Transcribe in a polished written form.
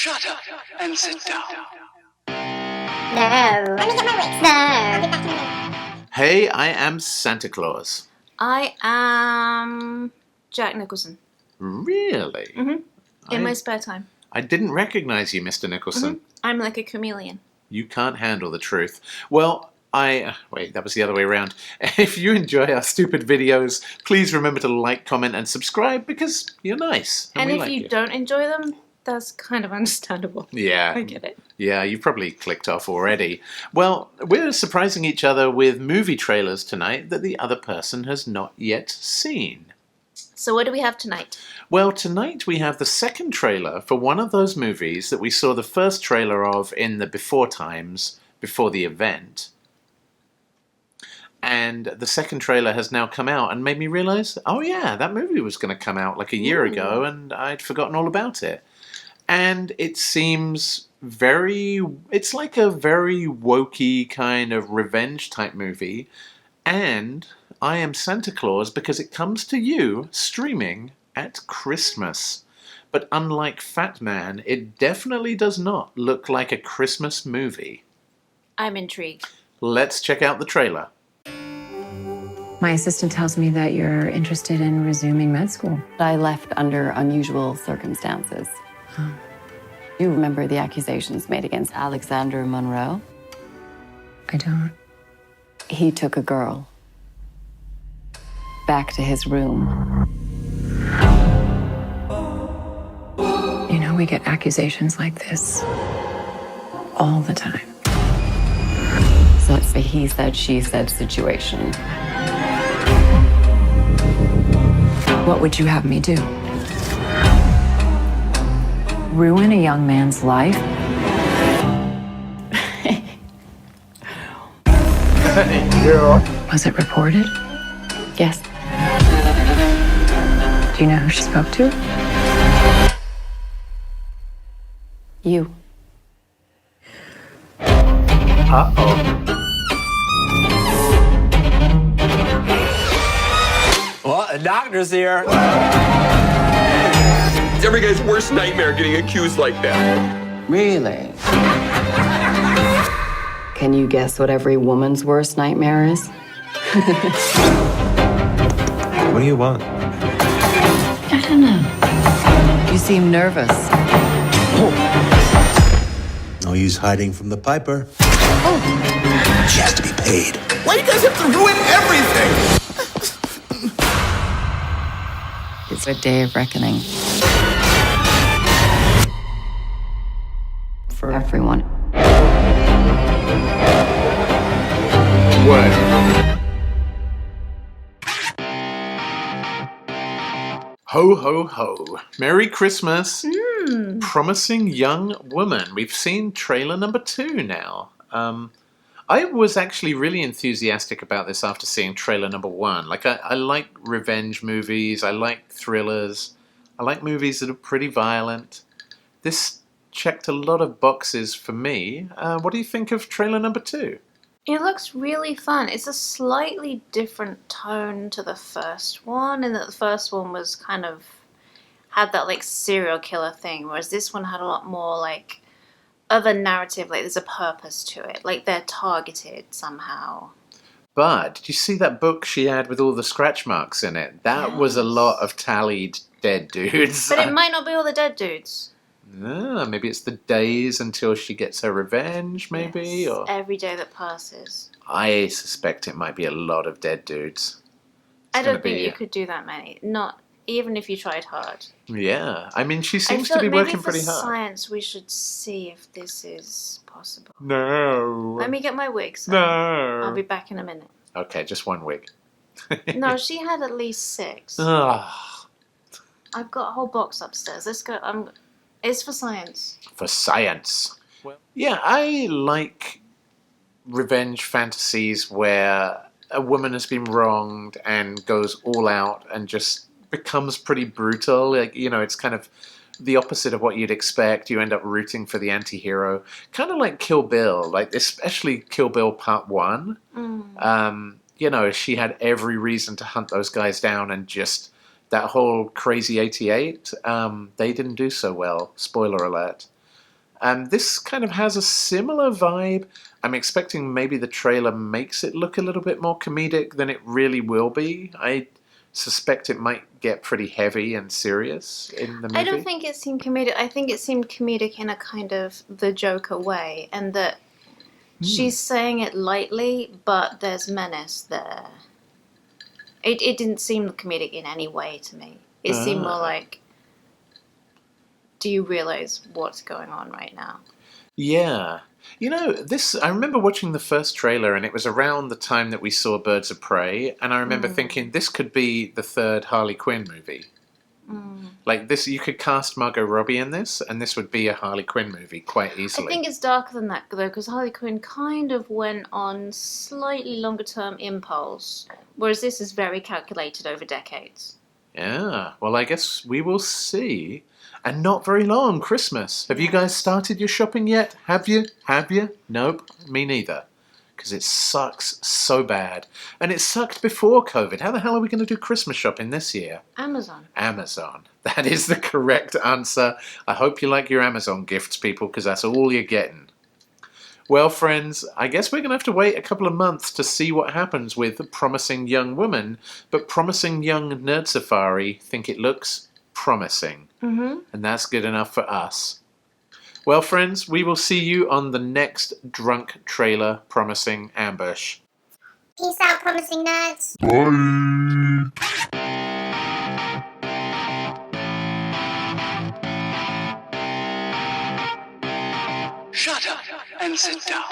Shut up and sit down. No. Let me get my wigs. No. I'll be back in a minute. Hey, I am Santa Claus. I am Jack Nicholson. Really? Mm-hmm. In my spare time. I didn't recognize you, Mr. Nicholson. Mm-hmm. I'm like a chameleon. You can't handle the truth. Well, wait, that was the other way around. If you enjoy our stupid videos, please remember to like, comment, and subscribe because you're nice. And we if like you don't enjoy them, that's kind of understandable. Yeah. I get it. Yeah, you've probably clicked off already. Well, we're surprising each other with movie trailers tonight that the other person has not yet seen. So what do we have tonight? Well, tonight we have the second trailer for one of those movies that we saw the first trailer of in the before times, before the event. And the second trailer has now come out and made me realize, oh yeah, that movie was going to come out like a year ago and I'd forgotten all about it. And it seems it's like a very wokey kind of revenge type movie. And I am Santa Claus because it comes to you streaming at Christmas. But unlike Fat Man, it definitely does not look like a Christmas movie. I'm intrigued. Let's check out the trailer. My assistant tells me that you're interested in resuming med school. I left under unusual circumstances. You remember the accusations made against Alexander Monroe? I don't. He took a girl back to his room. You know, we get accusations like this all the time. So it's a he said, she said situation. What would you have me do? Ruin a young man's life? Was it reported? Yes. Do you know who she spoke to? You. Well, the doctor's here. It's every guy's worst nightmare getting accused like that. Really? Can you guess what every woman's worst nightmare is? What do you want? I don't know. You seem nervous. No use hiding from the piper. Oh. She has to be paid. Why do you guys have to ruin everything? It's a day of reckoning. For everyone. What? Ho, ho, ho. Merry Christmas. Promising Young Woman. We've seen trailer number 2 now. I was actually really enthusiastic about this after seeing trailer number 1. Like, I like revenge movies. I like thrillers. I like movies that are pretty violent. This checked a lot of boxes for me. What do you think of trailer number 2? It looks really fun. It's a slightly different tone to the first one, in that the first one was kind of had that like serial killer thing, whereas this one had a lot more like of a narrative, like there's a purpose to it, like they're targeted somehow. But did you see that book she had with all the scratch marks in it? That was a lot of tallied dead dudes. But it might not be all the dead dudes. Maybe it's the days until she gets her revenge, maybe? Yes, or every day that passes. I suspect it might be a lot of dead dudes. I don't think you could do that many. Not even if you tried hard. Yeah. I mean, she seems I to be feel like working pretty maybe for hard. science, we should see if this is possible. No. Let me get my wigs. No. I'll be back in a minute. Okay, just one wig. No, she had at least 6. Ah, I've got a whole box upstairs. Let's go. It's for science. for science. Yeah, I like revenge fantasies where a woman has been wronged and goes all out and just becomes pretty brutal. Like, you know, it's kind of the opposite of what you'd expect. You end up rooting for the anti-hero. Kind of like Kill Bill, like especially Kill Bill Part 1. You know, she had every reason to hunt those guys down, and just that whole crazy 88, they didn't do so well. Spoiler alert. This kind of has a similar vibe. I'm expecting maybe the trailer makes it look a little bit more comedic than it really will be. I suspect it might get pretty heavy and serious in the movie. I don't think it seemed comedic. I think it seemed comedic in a kind of the Joker way, and that she's saying it lightly, but there's menace there. It didn't seem comedic in any way to me. It seemed more like, do you realize what's going on right now? Yeah. You know, I remember watching the first trailer, and it was around the time that we saw Birds of Prey, and I remember thinking this could be the third Harley Quinn movie. Like this, you could cast Margot Robbie in this, and this would be a Harley Quinn movie quite easily. I think it's darker than that, though, because Harley Quinn kind of went on slightly longer-term impulse, whereas this is very calculated over decades. Yeah, well, I guess we will see. And not very long, Christmas. Have you guys started your shopping yet? Have you? Nope, me neither. Because it sucks so bad. And it sucked before COVID. How the hell are we going to do Christmas shopping this year? Amazon. That is the correct answer. I hope you like your Amazon gifts, people, because that's all you're getting. Well, friends, I guess we're going to have to wait a couple of months to see what happens with Promising Young Woman. But Promising Young Nerd Safari think it looks promising. And that's good enough for us. Well, friends, we will see you on the next Drunk Trailer Promising Ambush. Peace out, promising nerds. Shut up and sit down.